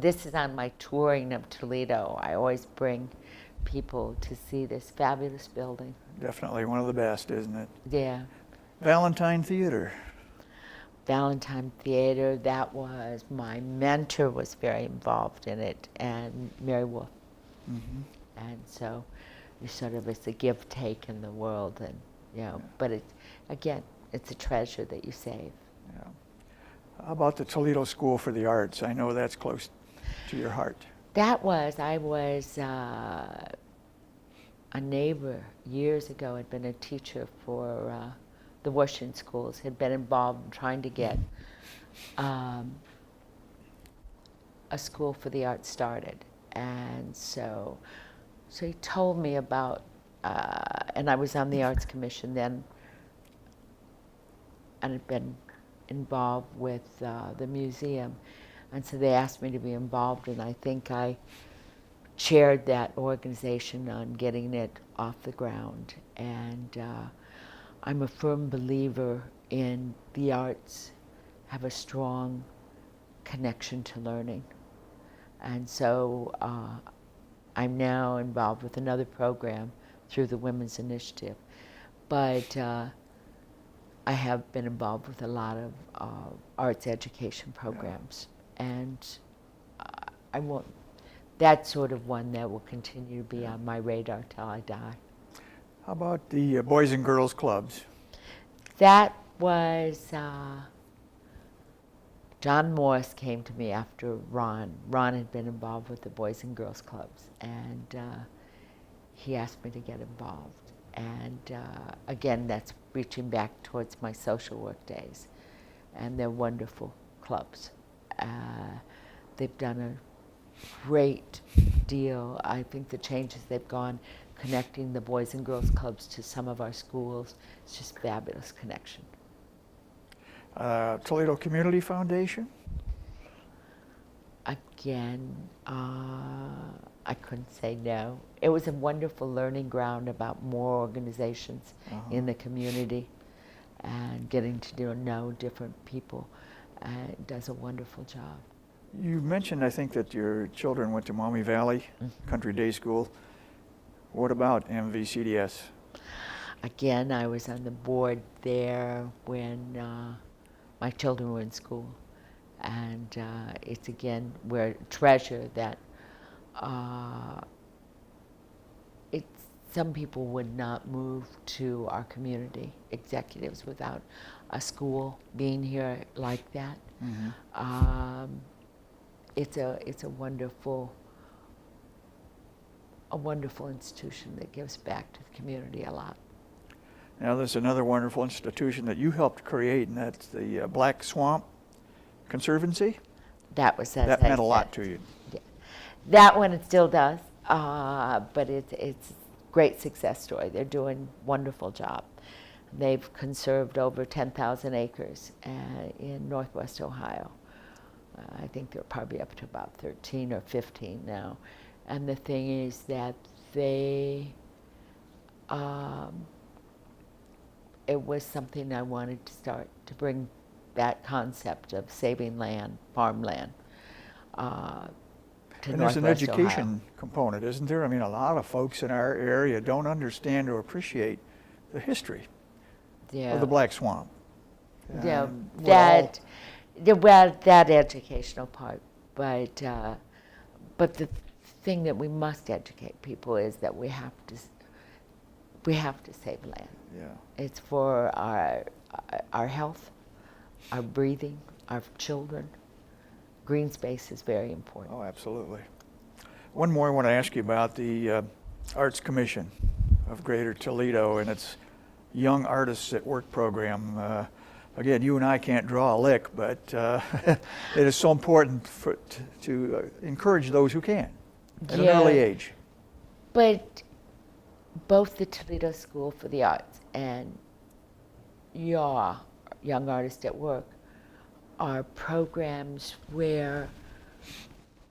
This is on my touring of Toledo. I always bring people to see this fabulous building. Definitely one of the best, isn't it? Yeah. Valentine Theatre. Valentine Theatre, my mentor was very involved in it, and Mary Wolfe. Mm-hmm. And so it's a give take in the world, and but it's a treasure that you save. Yeah. How about the Toledo School for the Arts? I know that's close to your heart. I was a neighbor years ago, had been a teacher for the Washington schools, had been involved in trying to get a school for the arts started. And so he told me about, and I was on the Arts Commission then, and had been involved with the museum. And so they asked me to be involved, and I think I chaired that organization on getting it off the ground. And I'm a firm believer in the arts have a strong connection to learning. And so I'm now involved with another program through the Women's Initiative. But I have been involved with a lot of arts education programs. And that's sort of one that will continue to be on my radar till I die. How about the Boys and Girls Clubs? That was, John Morris came to me after Ron. Ron had been involved with the Boys and Girls Clubs, and he asked me to get involved. And again, that's reaching back towards my social work days. And they're wonderful clubs. They've done a great deal. I think the changes they've gone, connecting the Boys and Girls Clubs to some of our schools, it's just fabulous connection. Toledo Community Foundation? Again, I couldn't say no. It was a wonderful learning ground about more organizations in the community and getting to know different people. It does a wonderful job. You mentioned, I think, that your children went to Maumee Valley Country Day School. What about MVCDS? Again, I was on the board there when my children were in school. And it's, again, we're a treasure that some people would not move to our community, executives, without a school being here like that. Mm-hmm. It's a wonderful institution that gives back to the community a lot. Now there's another wonderful institution that you helped create, and that's the Black Swamp Conservancy. That meant a lot to you. Yeah. That one, it still does, but it's a great success story. They're doing a wonderful job. They've conserved over 10,000 acres in northwest Ohio. I think they're probably up to about 13 or 15 now. And the thing is that they, it was something I wanted to start to bring that concept of saving land, farmland, to and there's an education Ohio. component, isn't there? I mean, a lot of folks in our area don't understand or appreciate the history of the Black Swamp. Yeah, that educational part, but the thing that we must educate people is that we have to save land. Yeah. It's for our health, our breathing, our children. Green space is very important. Oh, absolutely. One more I want to ask you about the Arts Commission of Greater Toledo and its Young Artists at Work program. Again, you and I can't draw a lick, but it is so important to encourage those who can at an early age. But both the Toledo School for the Arts and your Young Artists at Work are programs where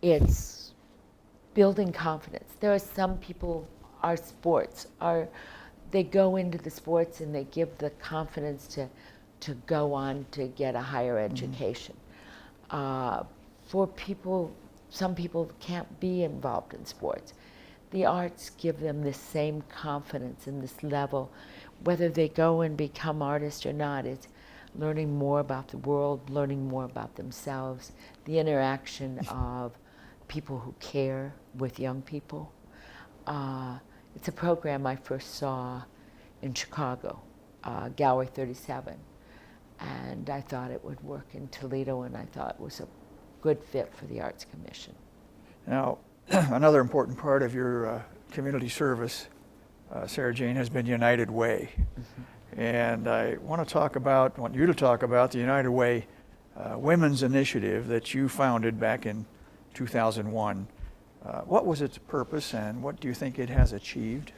it's building confidence. There are some people, our sports are, they go into the sports and they give the confidence to go on to get a higher education. For people, some people can't be involved in sports. The arts give them this same confidence and this level, whether they go and become artists or not. It's learning more about the world, learning more about themselves, the interaction of people who care with young people. It's a program I first saw in Chicago, Gallery 37, and I thought it would work in Toledo, and I thought it was a good fit for the Arts Commission. Now, another important part of your community service, Sara Jane, has been United Way. Mm-hmm. And I want you to talk about the United Way Women's Initiative that you founded back in 2001. What was its purpose and what do you think it has achieved?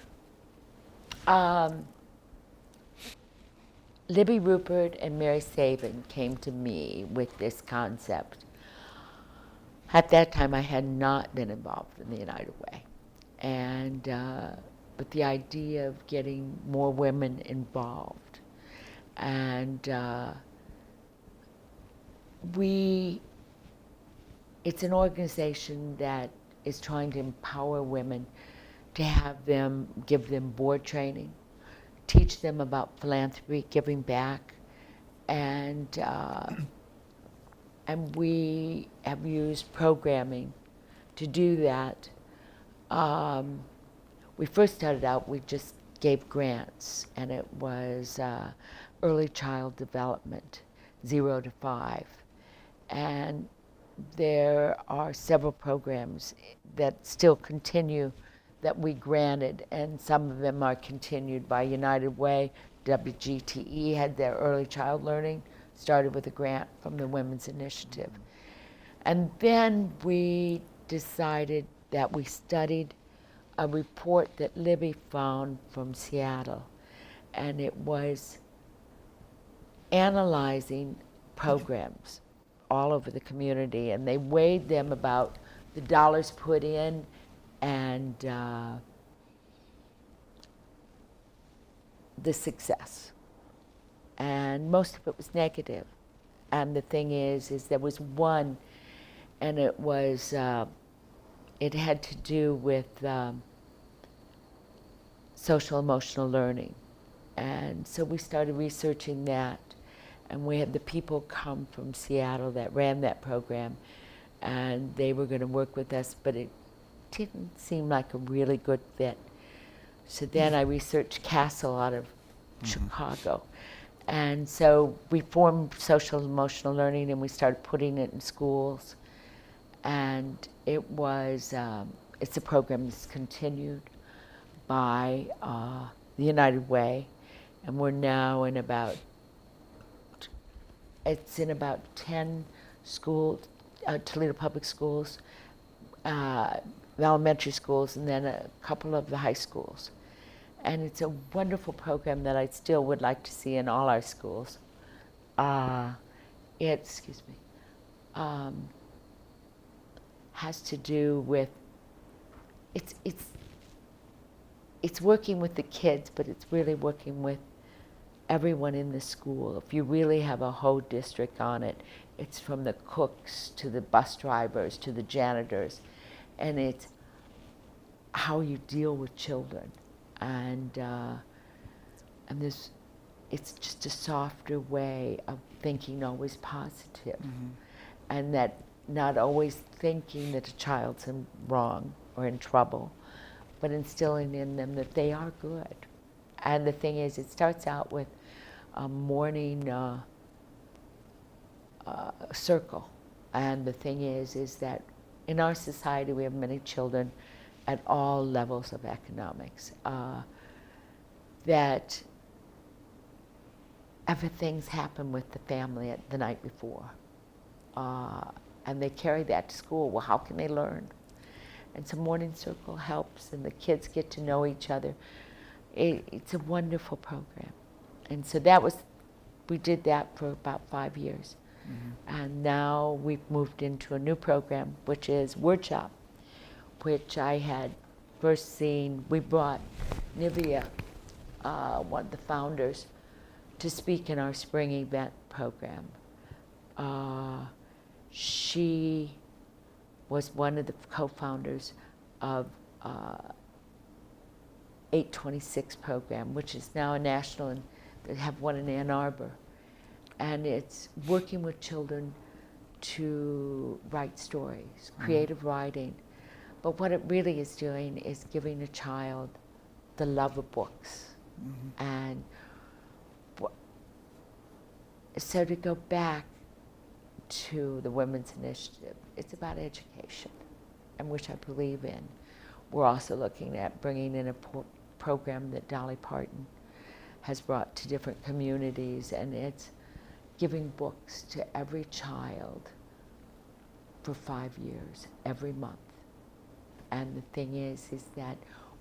Libby Rupert and Mary Sabin came to me with this concept. At that time, I had not been involved in the United Way. And, but the idea of getting more women involved. And it's an organization that is trying to empower women, to give them board training, teach them about philanthropy, giving back, and we have used programming to do that. We first started out, we just gave grants, and it was early child development, 0 to 5. And there are several programs that still continue that we granted, and some of them are continued by United Way. WGTE had their early child learning, started with a grant from the Women's Initiative. And then we decided that we studied a report that Libby found from Seattle, and it was analyzing programs all over the community, and they weighed them about the dollars put in and the success. And most of it was negative. And the thing is there was one, and it was, it had to do with social emotional learning. And so we started researching that, and we had the people come from Seattle that ran that program, and they were going to work with us, but it didn't seem like a really good fit. So then I researched Castle out of Chicago. And so we formed social emotional learning, and we started putting it in schools. And it was, it's a program that's continued by the United Way, and we're now in about, it's in about 10 schools, Toledo Public Schools, elementary schools, and then a couple of the high schools. And it's a wonderful program that I still would like to see in all our schools. It, has to do with, it's working with the kids, but it's really working with everyone in the school. If you really have a whole district on it, it's from the cooks to the bus drivers to the janitors, and it's how you deal with children. And this, it's just a softer way of thinking always positive. And that not always thinking that a child's wrong or in trouble, but instilling in them that they are good. And the thing is, it starts out with a morning circle. And the thing is that in our society we have many children at all levels of economics, that everything's happened with the family the night before. And they carry that to school. Well, how can they learn? And so Morning Circle helps, and the kids get to know each other. It's a wonderful program. And so that was, we did that for about 5 years. And now we've moved into a new program, which is Workshop, which I had first seen. We brought Nivea, one of the founders, to speak in our spring event program. She was one of the co-founders of 826 program, which is now a national, and they have one in Ann Arbor. And it's working with children to write stories, creative writing. But what it really is doing is giving a child the love of books. And so to go back to the Women's Initiative, it's about education, and which I believe in. We're also looking at bringing in a program that Dolly Parton has brought to different communities, and it's giving books to every child for 5 years, every month. And the thing is that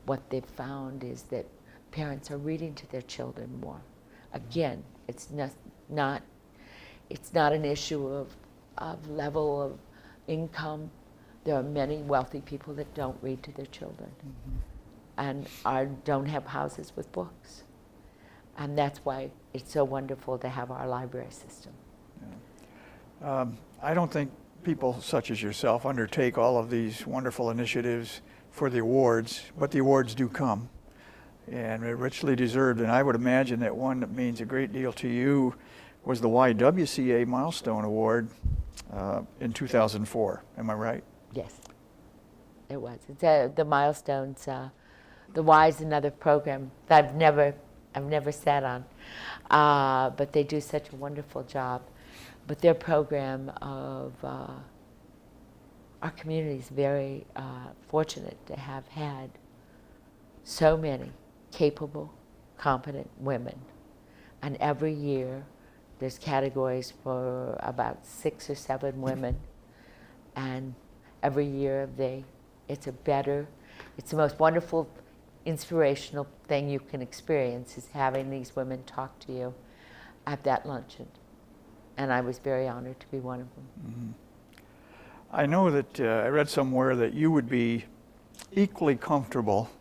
what they've found is that parents are reading to their children more. Again, it's not an issue of level of income. There are many wealthy people that don't read to their children and don't have houses with books. And that's why it's so wonderful to have our library system. Yeah. I don't think people such as yourself undertake all of these wonderful initiatives for the awards, but the awards do come, and they're richly deserved. And I would imagine that one that means a great deal to you was the YWCA Milestone Award in 2004. Am I right? Yes, it was. It's the Milestones. The Y is another program that I've never sat on, but they do such a wonderful job. But their program of our community is very fortunate to have had so many capable, competent women. And every year there's categories for about 6 or 7 women. And every year it's the most wonderful, inspirational thing you can experience is having these women talk to you at that luncheon. And I was very honored to be one of them. I know that I read somewhere that you would be equally comfortable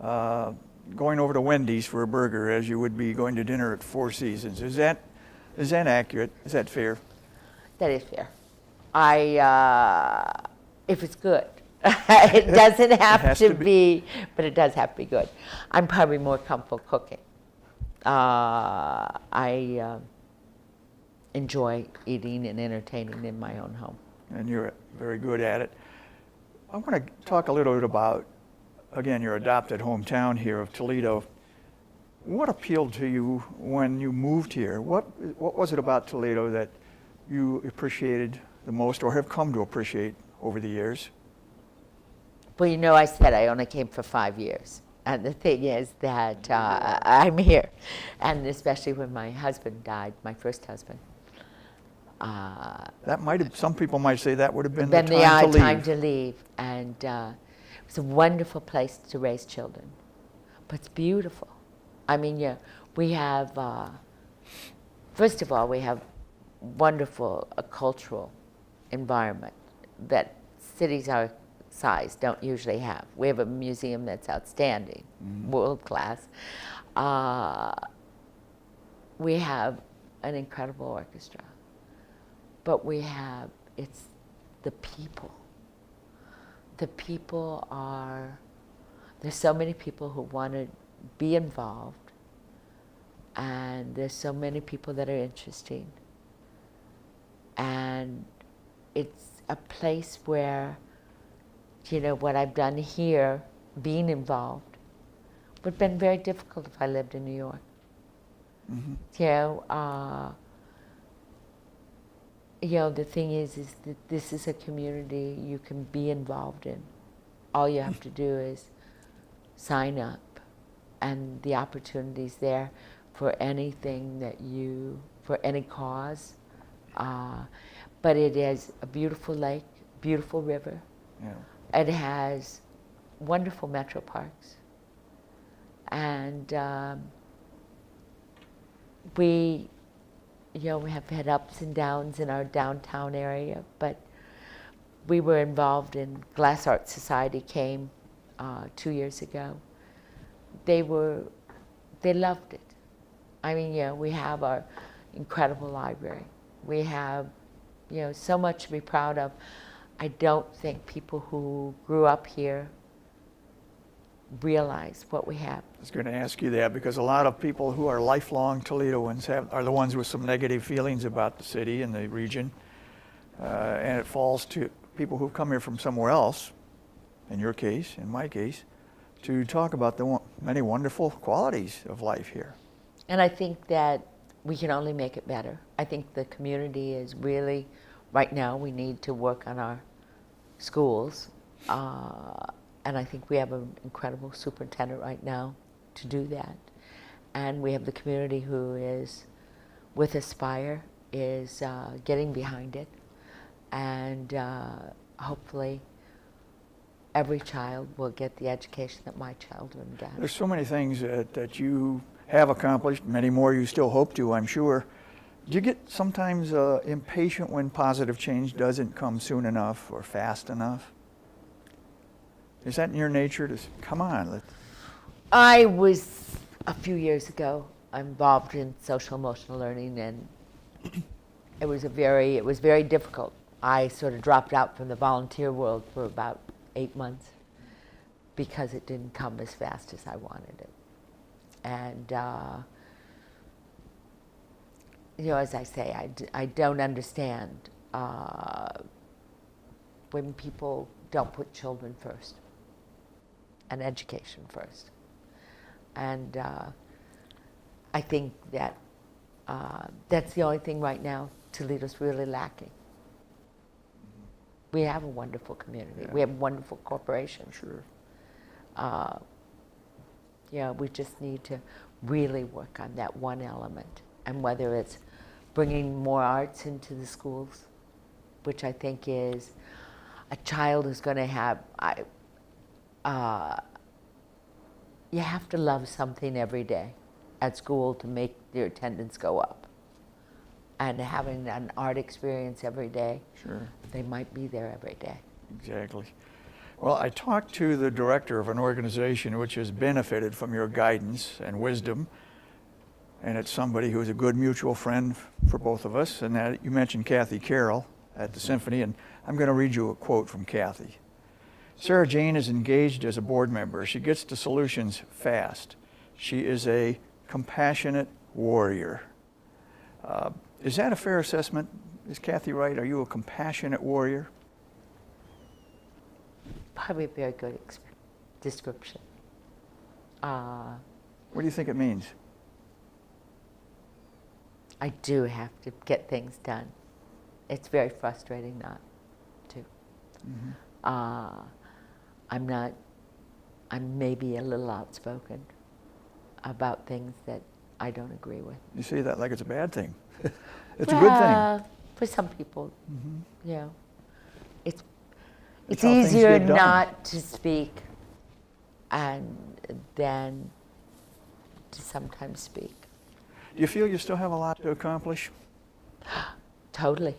going over to Wendys for a burger as you would be going to dinner at Four Seasons. Is that accurate? Is that fair? That is fair. If it's good. It doesn't have to be, but it does have to be good. I'm probably more comfortable cooking. I enjoy eating and entertaining in my own home. And you're very good at it. I want to talk a little bit about, again, your adopted hometown here of Toledo. What appealed to you when you moved here? What was it about Toledo that you appreciated the most or have come to appreciate over the years? Well, I said I only came for 5 years. And the thing is that I'm here. And especially when my husband died, my first husband. Some people might say that would have been the time to leave. And it was a wonderful place to raise children. But it's beautiful. I mean, we have, first of all, we have wonderful cultural environment that cities our size don't usually have. We have a museum that's outstanding, world class. We have an incredible orchestra. But it's the people. The people there's so many people who want to be involved, and there's so many people that are interesting. And it's a place where, what I've done here, being involved, would have been very difficult if I lived in New York. The thing is that this is a community you can be involved in. All you have to do is sign up, and the opportunity's there for anything for any cause. But it is a beautiful lake, beautiful river. Yeah. It has wonderful metro parks. And we have had ups and downs in our downtown area, but we were involved in Glass Art Society came 2 years ago. They loved it. I mean, we have our incredible library. We have, so much to be proud of. I don't think people who grew up here realize what we have. I was going to ask you that because a lot of people who are lifelong Toledoans are the ones with some negative feelings about the city and the region. And it falls to people who've come here from somewhere else, in your case, in my case, to talk about the many wonderful qualities of life here. And I think that we can only make it better. I think the community is really, right now, we need to work on our schools. And I think we have an incredible superintendent right now to do that. And we have the community who is, with Aspire, is getting behind it. And hopefully every child will get the education that my children got. There's so many things that you have accomplished, many more you still hope to, I'm sure. Do you get sometimes impatient when positive change doesn't come soon enough or fast enough? Is that in your nature to come on? I was, a few years ago, involved in social emotional learning, and it was very difficult. I sort of dropped out from the volunteer world for about 8 months because it didn't come as fast as I wanted it. And, as I say, I don't understand when people don't put children first and education first. And I think that that's the only thing right now Toledo's really lacking. We have a wonderful community. Yeah. We have a wonderful corporation. Sure. We just need to really work on that one element. And whether it's bringing more arts into the schools, which I think is a child is going to have, you have to love something every day at school to make your attendance go up. And having an art experience every day, sure, they might be there every day. Exactly. Well, I talked to the director of an organization which has benefited from your guidance and wisdom, and it's somebody who is a good mutual friend for both of us, and that you mentioned Kathy Carroll at the Symphony, and I'm going to read you a quote from Kathy. Sara Jane is engaged as a board member. She gets to solutions fast. She is a compassionate warrior. Is that a fair assessment? Is Kathy right? Are you a compassionate warrior? Probably a very good description. What do you think it means? I do have to get things done. It's very frustrating not to. Mm-hmm. I'm maybe a little outspoken about things that I don't agree with. You say that like it's a bad thing. It's a good thing. For some people, mm-hmm. It's easier not to speak and then to sometimes speak. Do you feel you still have a lot to accomplish? Totally.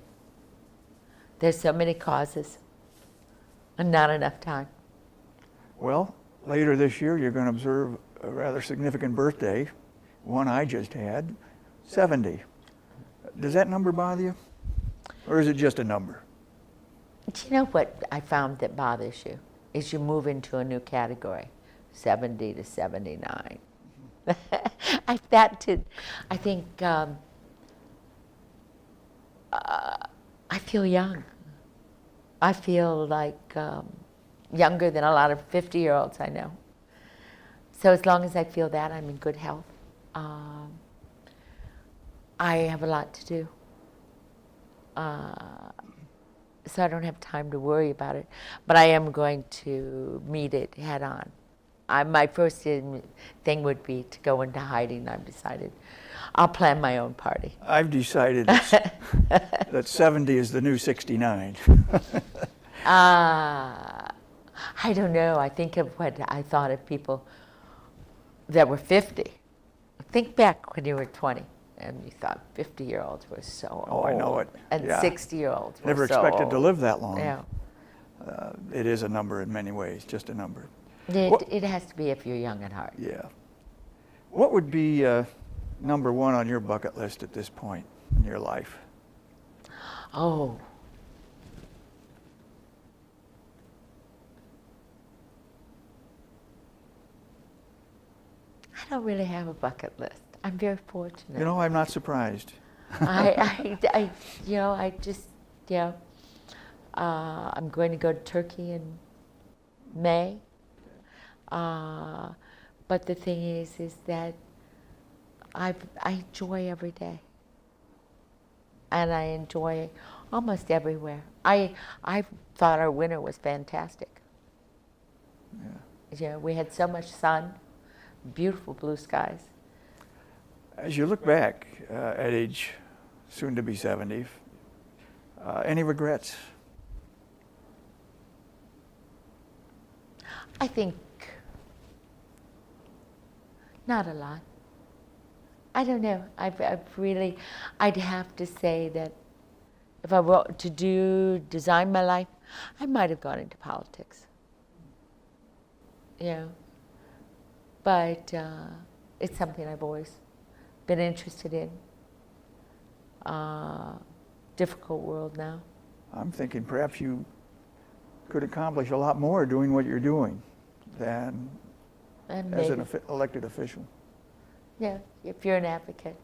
There's so many causes and not enough time. Well, later this year you're going to observe a rather significant birthday, one I just had, 70. Does that number bother you? Or is it just a number? Do you know what I found that bothers you? Is you move into a new category, 70 to 79. I think I feel young. I feel like younger than a lot of 50-year-olds I know. So as long as I feel that, I'm in good health. I have a lot to do. So I don't have time to worry about it. But I am going to meet it head on. My first thing would be to go into hiding. I've decided I'll plan my own party. I've decided that 70 is the new 69. I don't know. I think of what I thought of people that were 50. Think back when you were 20 and you thought 50-years-olds were so old. Oh, I know it. And Yeah. 60-years-olds were Never so expected old. to live that long. Yeah. It is a number in many ways, just a number. It has to be if you're young at heart. Yeah. What would be number one on your bucket list at this point in your life? Oh. I don't really have a bucket list. I'm very fortunate. You know, I'm not surprised. I'm going to go to Turkey in May. But the thing is that I enjoy every day. And I enjoy almost everywhere. I thought our winter was fantastic. Yeah, we had so much sun, beautiful blue skies. As you look back at age soon to be 70, any regrets? I think not a lot. I don't know. I'd have to say that if I were to design my life, I might have gone into politics. Yeah. But it's something I've always been interested in. Difficult world now. I'm thinking perhaps you could accomplish a lot more doing what you're doing than as an elected official. Yeah, if you're an advocate.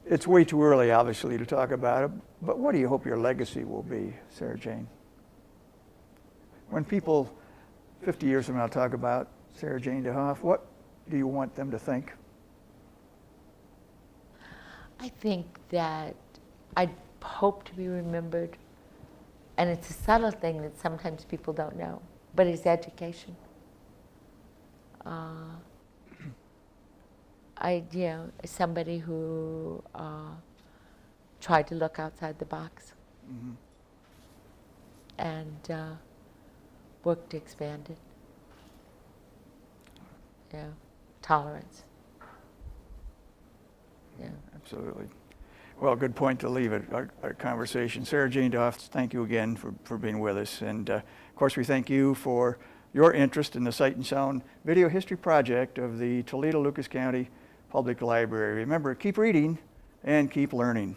It's way too early, obviously, to talk about it, but what do you hope your legacy will be, Sara Jane? When people 50 years from now talk about Sara Jane DeHoff, what do you want them to think? I think that I hope to be remembered, and it's a subtle thing that sometimes people don't know, but it's education. Somebody who tried to look outside the box and worked to expand it. Yeah, tolerance. Yeah. Absolutely. Well, good point to leave it, our conversation. Sara Jane DeHoff, thank you again for being with us. And of course, we thank you for your interest in the Sight and Sound Video History Project of the Toledo Lucas County Public Library. Remember, keep reading and keep learning.